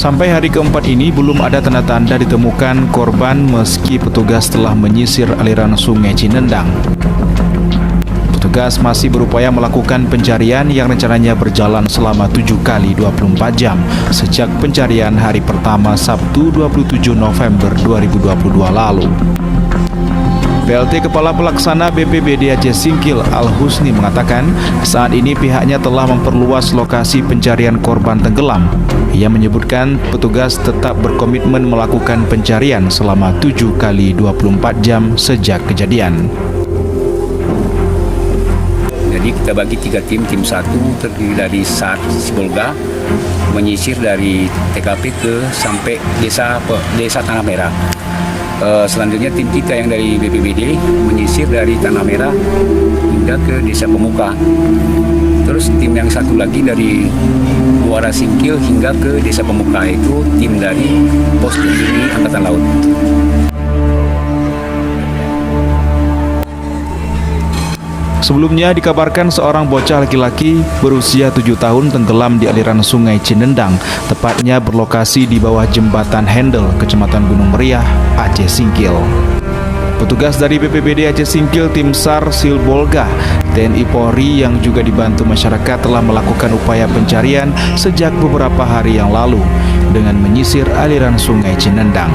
Sampai hari keempat ini belum ada tanda-tanda ditemukan korban meski petugas telah menyisir aliran sungai Cinendang. Petugas masih berupaya melakukan pencarian yang rencananya berjalan selama 7 kali 24 jam sejak pencarian hari pertama Sabtu 27 November 2022 lalu. PLT Kepala Pelaksana BPBD Aceh Singkil Al-Husni mengatakan saat ini pihaknya telah memperluas lokasi pencarian korban tenggelam. Ia menyebutkan petugas tetap berkomitmen melakukan pencarian selama 7 kali 24 jam sejak kejadian. Jadi kita bagi 3 tim. Tim 1 terdiri dari SAR Sibolga menyisir dari TKP ke sampai desa Tanah Merah. Selanjutnya tim kita yang dari BPBD menyisir dari Tanah Merah hingga ke Desa Pemuka. Terus tim yang satu lagi dari Muara Singkil hingga ke Desa Pemuka, itu tim dari Pos Terjuni Angkatan Laut. Sebelumnya dikabarkan seorang bocah laki-laki berusia 7 tahun tenggelam di aliran sungai Cinendang, tepatnya berlokasi di bawah jembatan Handel, Kecamatan Gunung Meriah, Aceh Singkil. Petugas dari BPBD Aceh Singkil, tim SAR Silbolga, TNI Polri yang juga dibantu masyarakat telah melakukan upaya pencarian sejak beberapa hari yang lalu dengan menyisir aliran sungai Cinendang.